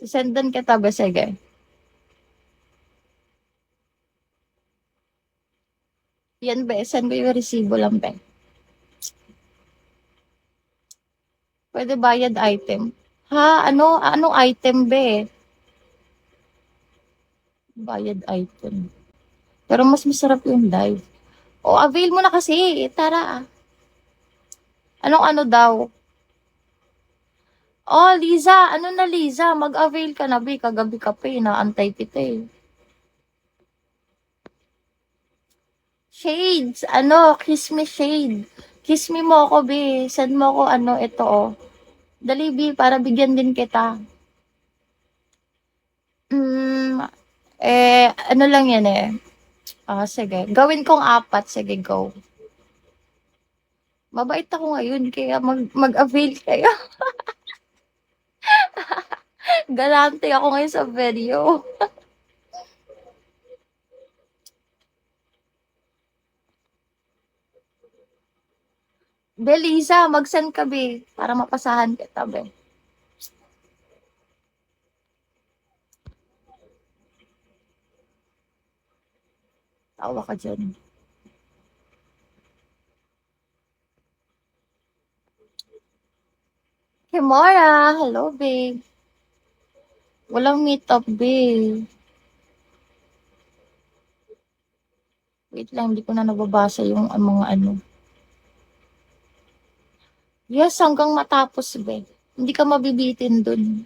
Sendan kita ba? Sige. Yan be, send ko yung resibo lang be. Pwede bayad item. Ha? Anong item be? Bayad item. Pero mas masarap yung live. O, avail mo na kasi. Tara. Anong ano daw? Oh, Liza. Ano na, Liza? Mag-avail ka na, be. Kagabi ka pa eh. Naantay kita eh. Shades. Kiss me shade. Kiss me mo ako, be. Send mo ako, ito, oh. Dali, be, para bigyan din kita. Hmm, ano lang yan eh. Sige. Gawin kong apat. Sige, go. Mabait ako ngayon, kaya mag-avail kayo. Galante ako ngayon sa video. Be, Lisa, mag-send ka, be. Para mapasahan kita, be. Tawa ka dyan. Kimora, hello, babe. Walang meet up, babe. Wait lang, hindi ko na nababasa yung mga ano. Yes, hanggang matapos, be. Hindi ka mabibitin dun.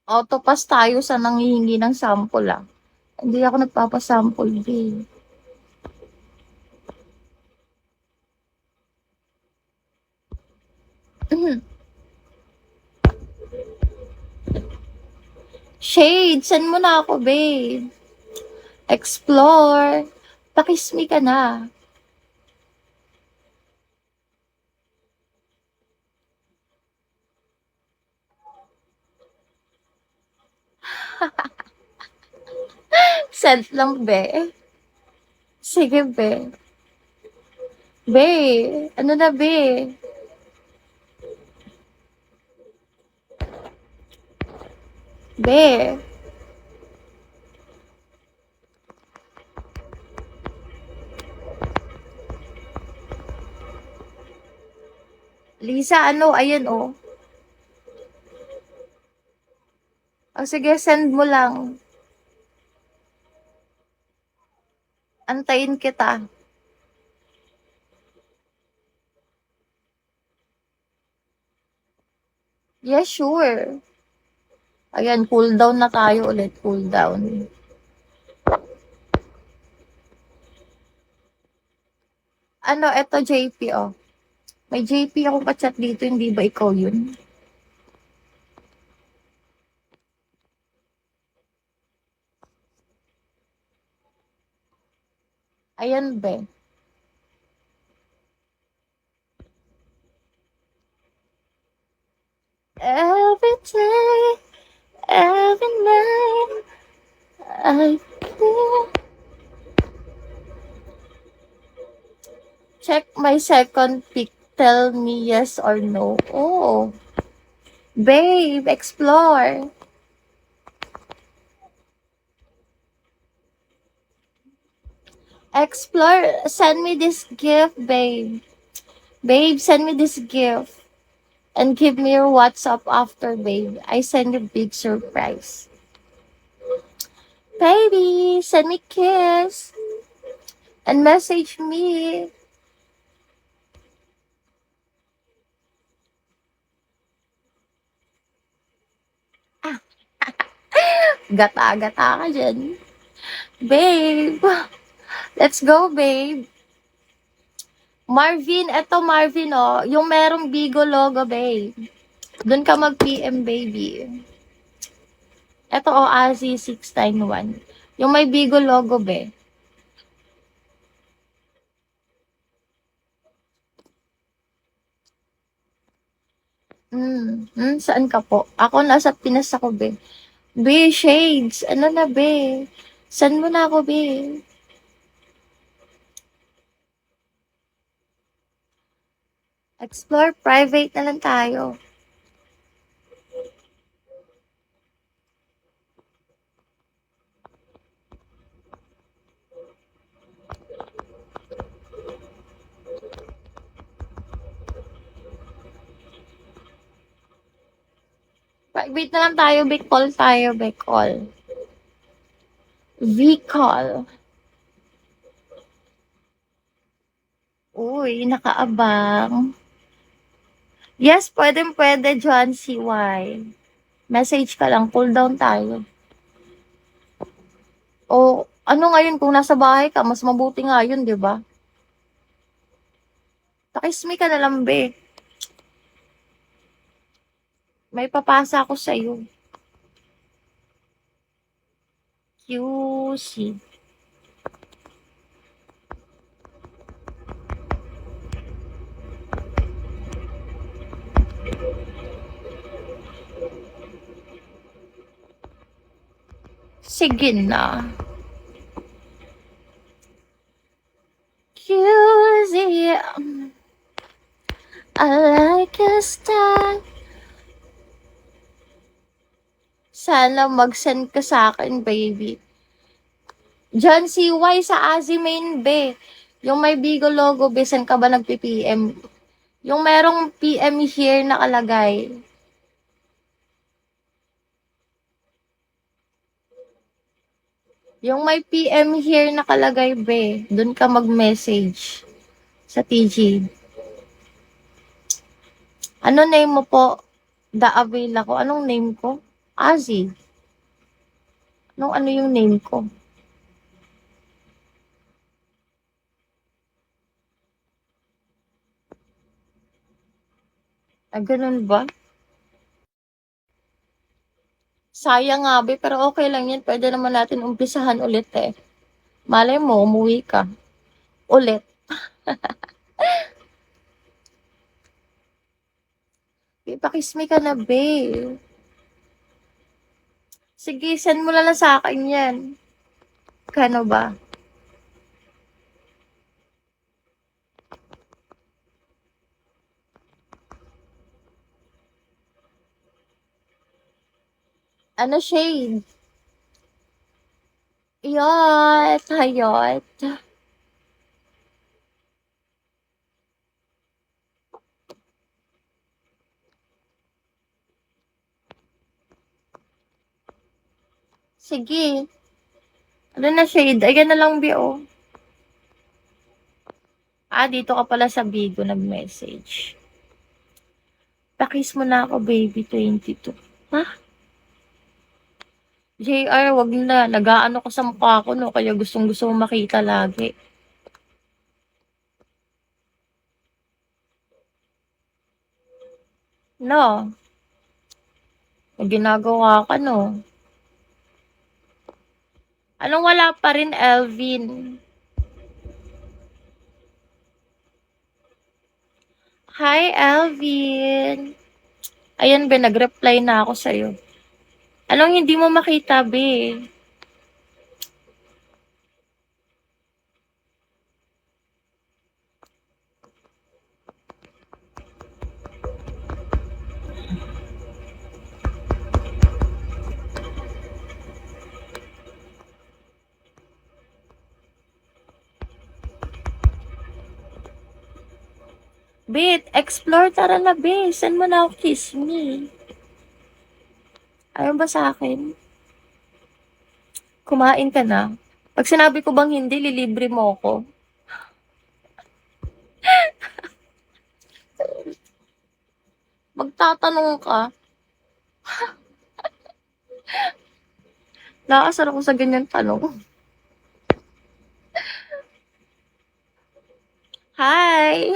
Autopass tayo sa nanghihingi ng sample, ah. Hindi ako nagpapasample, babe. Shade, send mo na ako, babe. Explore. Pakis me ka na. Send lang, be. Sige, be. Be, ano na, be? Be. Lisa, ayan, oh. Sige, send mo lang. Antayin kita. Yeah, sure. Ayan, cool down na tayo ulit. Cool down. Eto JP, oh. May JP ako ka-chat dito, hindi ba ikaw yun? Ayan, be. Every day, every night, I feel. Check my second pic. Tell me yes or no. Oh, babe, explore. Explore. Send me this gift, babe. Babe, send me this gift. And give me your WhatsApp after, babe. I send you big surprise. Baby, send me kiss. And message me. Gata-gata ka dyan. Babe. Let's go, babe. Marvin, eto Marvin, oh. Yung merong Bigo logo, babe. Doon ka mag-PM, baby. Eto, oh, Azi691. Yung may Bigo logo, be. Saan ka po? Ako nasa Pinas ako, be. Be, shades. Ano na, be? Saan mo na ako, be? Explore private na lang tayo. Private na lang tayo, Bicol tayo, Bicol. Bicol. Uy, nakaabang. Yes, pwede, John CY. Message ka lang, cool down tayo. O, ano ngayon kung nasa bahay ka, mas mabuti nga yun, di ba? Pakismi ka na lang, be. May papasa ako sa'yo. QC. Sige na. QC. I like your style. Sana mag-send ka sa akin, baby. John CY sa Azimain, be. Yung may Bigo logo, be, saan ka ba nagpi-PM? Yung merong PM here nakalagay. Yung may PM here nakalagay, be. Doon ka mag-message sa TG. Ano name mo po? The avail ako. Anong name ko? Azi. Ano yung name ko? Ah, ganun ba? Sayang nga, be, pero okay lang yan. Pwede naman natin umpisahan ulit eh. Malay mo, umuwi ka. Ulit. Be, pakismi ka na, be. Sige, send mo na lang sa akin yan. Kano ba? Ano shade? Yot, hayot. Sige. Ano na shade? Ayan na lang, be, oh. Ah, dito ka pala sa Bigo nag-message. Pakis mo na ako, baby, 22. Ha? JR, wag na. Nag-aano ka sa mukha ko, no? Kaya gustong-gusto mo makita lagi. No? May ginagawa ka, no? Anong wala pa rin, Elvin? Hi, Elvin. Ayan, be, nag-reply na ako sa'yo. Anong hindi mo makita, be? Bit, explore, tara na, be. Saan mo na ako kiss me? Ayaw ba sa akin? Kumain ka na. Pag sinabi ko bang hindi, lilibre mo ako. Magtatanong ka. Nakasar ako sa ganyan tanong. Hi!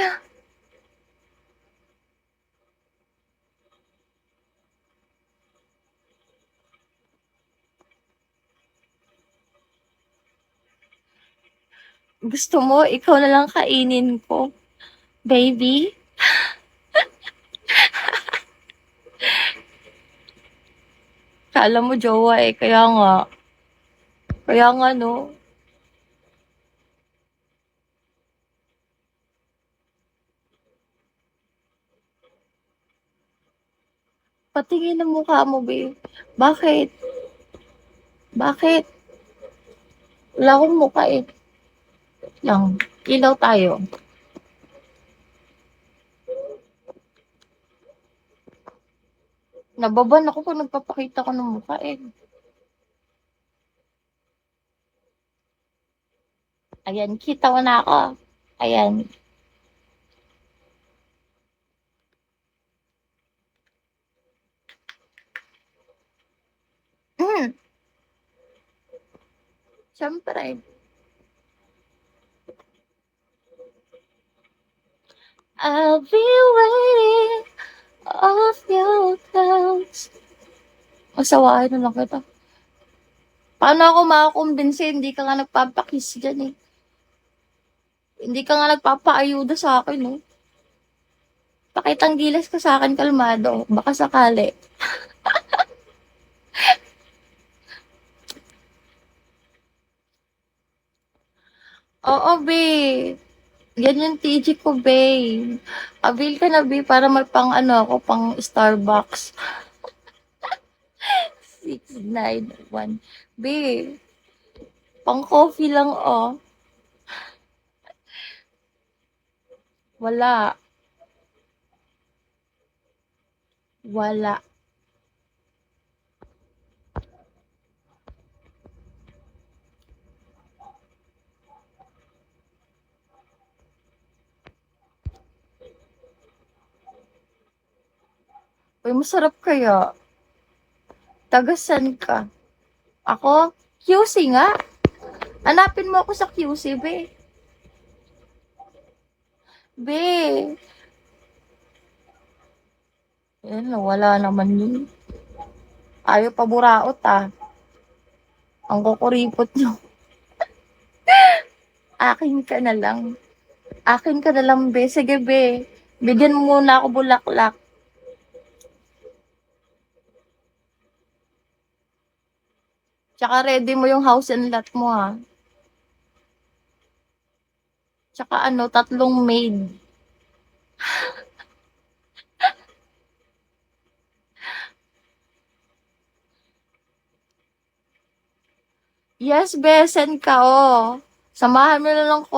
Gusto mo, ikaw na lang kainin ko. Baby? Kala mo jowa eh, kaya nga. Kaya nga no. Patingin ang mukha mo, be. Bakit? Bakit? Wala akong mukha eh. Lang. Ilaw tayo. Nababan ako kung nagpapakita ko ng mukha eh. Ayan, kita mo na ako. Ayan. Mm, Siyempre. I'll be waiting off your clouds. Masawain na lang kita. Paano ako makakumbinsi? Hindi ka nga nagpapakiss dyan eh. Hindi ka nga nagpapaayuda sa akin eh. Pakitang gilas ka sa akin, kalmado. Baka sakali. Oo, be. Yan yung TG ko, be. Avail ka na, be, para may pang ano ako, pang Starbucks. 691. Be, pang coffee lang, oh. Wala. Wala. Uy, masarap kaya. Tagasan ka. Ako? QC nga. Hanapin mo ako sa QC, be. Be. Yan, wala naman yun. Ayaw pa buraot, ah. Ang kukuripot nyo. Akin ka na lang. Akin ka na lang, be. Sige, be. Bigyan mo muna ako bulaklak. Tsaka ready mo yung house and lot mo, ha. Tsaka ano, 3 maid. Yes, be. Send ka, oh. Samahan mo na lang ko